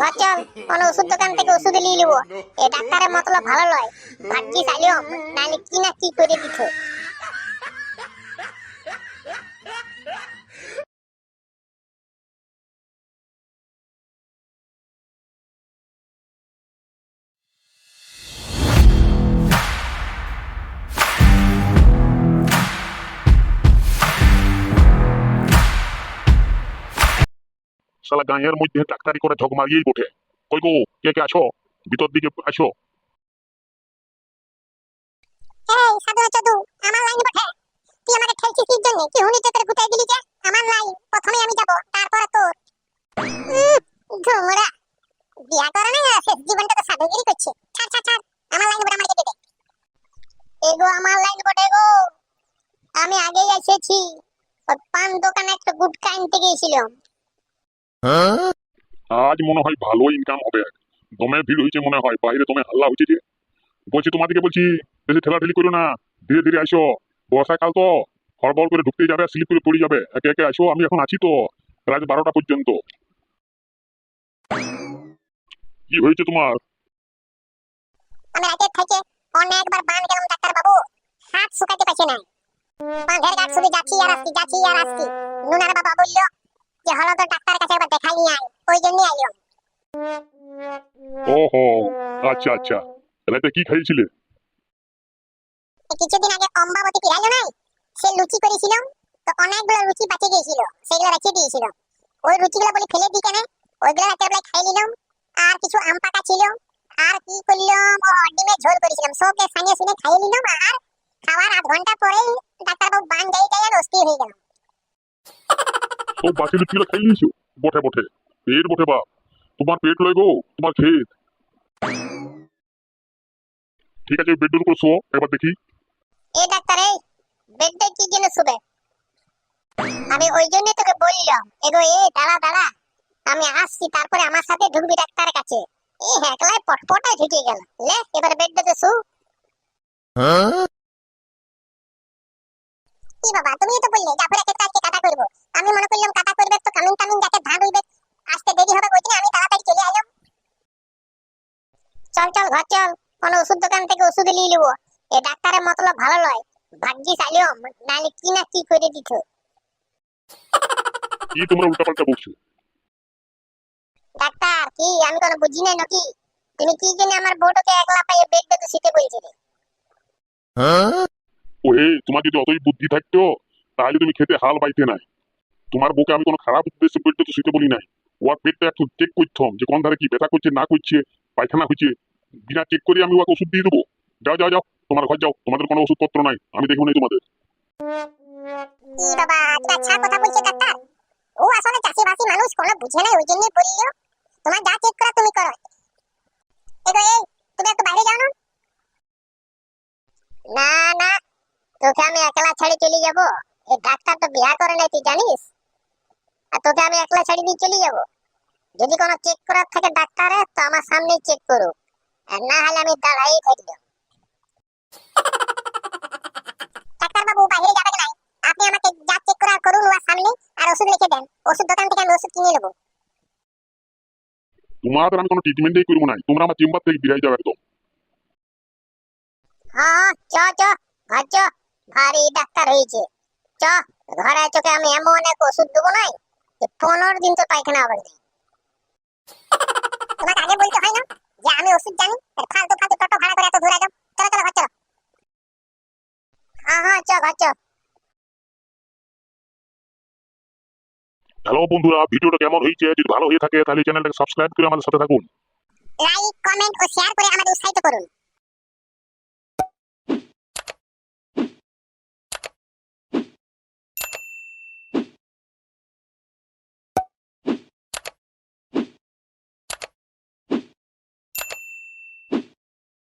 ঘর চল, কোন ওষুধ দোকান থেকে ওষুধ নিয়ে নিব। এই ডাক্তারের মতলব ভালো নয়, ভাগ্যিস আলিয়ম, নাহলে কি না কি করে দিত। শালা গাঁয়ের মধ্যে ডাক্তারি করে ঝক মারিয়েই বটে। কই গো, কে কে আছো? ভিতর দিকে আসো। এই সাধু চদু, আমার লাইন বটে। তুই আমাকে ঠেলছিস কির জন্য? কি হুনি তোদের গুতাই দিলি যে? আমার লাইন, প্রথমে আমি যাব, তারপরে তোর। ঘুমড়া, বিয়া করে না, শেষ জীবনটা তো সাধুগিরি করছে। ছাড় ছাড় ছাড়, আমার লাইন বটে, আমার যেতে দে। এগো আমার লাইন বটে গো, আমি আগেই এসেছি। ওই পান দোকানে একটা গুটকা আনতে গিয়েছিলাম। আজ মনে হয় ভালো ইনকাম হবে। দমে ভিড় হয়েছে মনে হয়, বাইরে দমে হাল্লা হয়েছে যে। বলছি তোমাদেরকে বলছি, বেশি ঠেলাঠেলি করো না, ধীরে ধীরে আসো। বর্ষাকাল তো, হড়বড় করে ঢুকতে যাবে, স্লিপ করে পড়ে যাবে। একে একে আসো, আমি এখন আছি তো রাত 12টা পর্যন্ত। কি হয়েছে তোমার? আমি রাতে থেকে অনেকবার বান গেলাম ডাক্তার বাবু, হাত শুকাতে পারছি না। বাঁধের ঘাট শুধু যাচ্ছি আর আসছি, যাচ্ছি আর আসছি। নুনার বাবা বলল যে হলো তো ডাক্তার কাছে একবার দেখাই নিয়ে আয়, ওই জন্যই আইলাম। ওহো, আচ্ছা আচ্ছা। রাতে কি খাইছিলে? কিছুদিন আগে অম্বাবতী পিরাইলো নাই, সে লুচি করেছিলাম, তো অনেকগুলো লুচি বাঁচে গিয়েছিল, সেগুলো রেখে দিয়েছিল। ওই লুচিগুলো বলি ফেলে দিই কেন, ওইগুলো রাতের বেলায় খাই নিলাম। আর কিছু আম পাকা ছিল, আর কি করলাম, ও ডিমের ঝোল করেছিলাম, সবকে সানিয়ে সিনে খাইয়ে নিলাম। আর খাওয়ার আধ ঘন্টা পরেই ডাক্তারবাবু বান যাই যাই আর অস্থির হয়ে গেলাম। ও বাকি লুচিগুলো খাই নিয়েছো? বটে বটে, পেট বটে বাপ। তোমার পেট লয় গো, তোমার খেত। ঠিক আছে, বেডের উপর শো, একবার দেখি। এ ডাক্তার, এই বেডে কি জন্য শুবে? আমি ওই জন্য তোকে বললাম, এগো এ দাঁড়া দাঁড়া, আমি আসছি, তারপরে আমার সাথে ঢুকবি ডাক্তারের কাছে। এই হেকলায় পটপটায় ঢুকে গেল। লে এবার বেডটাতে শু। কি বাবা, তুমি তো বললে জাফরাকে কালকে কাটা করব। আমি মনে করলাম কাটা করবে তো কামিং কামিং যাকে ধান হইবে, আসতে দেরি হবে কইতে আমি তাড়াতাড়ি চলে আইলাম। চল চল ঘর চল, কোন ওষুধ দোকান থেকে ওষুধ নিয়ে নিব। এই ডাক্তারের মতলব ভালো নয়, ভাগ্যিস আইলাম, নাহলে কি না কি করে দিত। কি তোমরা উল্টাপাল্টা বলছো? ডাক্তার কি আমি কোনো বুঝি নাই নাকি? তুমি কি জন্য আমার বউটাকে একলা পাইয়ে বেডটাতে শুতে বলছিলে? ওহে, তোমার যদি অতই বুদ্ধি থাকতো তাহলে তুমি খেতে হাল পাইতে নাই। তোমার বউকে আমি কোনো খারাপ উদ্দেশ্যে পেটটা তো শুতে বলি নাই। ওর পেটটা একটু চেক করতাম যে কোন ধারে কি ব্যথা করছে না করছে, পায়খানা হচ্ছে। বিনা চেক করে আমি ওকে ওষুধ দিয়ে দেবো? যাও যাও যাও, তোমার ঘর যাও, তোমাদের কোনো ওষুধপত্র নাই, আমি দেখবো না তোমাদের। কি বাবা, তুমি আচ্ছা কথা বলছো ডাক্তার। ও আসলে চাষিবাসী মানুষ, কোনো বুঝে নাই, ওই জন্যই বললো। তোমার যা চেক করা তুমি করো। এগো এই, তুমি একটু বাইরে যাও না। না না, তোকে আমি একলা ছেড়ে চলে যাব? এই ডাক্তার তো বিয়া করে নাই, তুই জানিস। আর তোকে আমি একলা ছেড়ে দিয়ে চলে যাব? যদি কোনো চেক করার থাকে ডাক্তারে, তো আমার সামনেই চেক করুক, আর না হলে আমি দাঁড়াই থাকবো। ডাক্তার বাবু বাইরে যাবেন নাই, আপনি আমাকে যা চেক করার করুন ওর সামনে, আর ওষুধ লিখে দেন, ওষুধ দোকান থেকে আমি ওষুধ কিনে নেবো। তোমাদের আমি কোনো ট্রিটমেন্টই করবো নাই, তোমরা আমার চেম্বার থেকে বেরিয়ে যাও একদম। হ্যাঁ চ চ, ঘর চ, ভারী ডাক্তার হয়েছে। চ, ঘরে চোখে আমি এমন এক ওষুধ দেবো নাই যে 15 দিন তো পায়খানা হবে না। তোমাকে আগে বলতে হয় না যে আমি ওষুধ জানি? ফালতু ফালতু টোটো ভাড়া করে এত দূরে যাও। চলো চলো ঘর চলো। হ্যাঁ হ্যাঁ চ, ঘর চ। হ্যালো বন্ধুরা, ভিডিওটা কেমন হয়েছে? যদি ভালো হয়ে থাকে তাহলে চ্যানেলটাকে সাবস্ক্রাইব করে আমাদের সাথে থাকুন। লাইক কমেন্ট ও শেয়ার করে আমাদের উৎসাহিত করুন।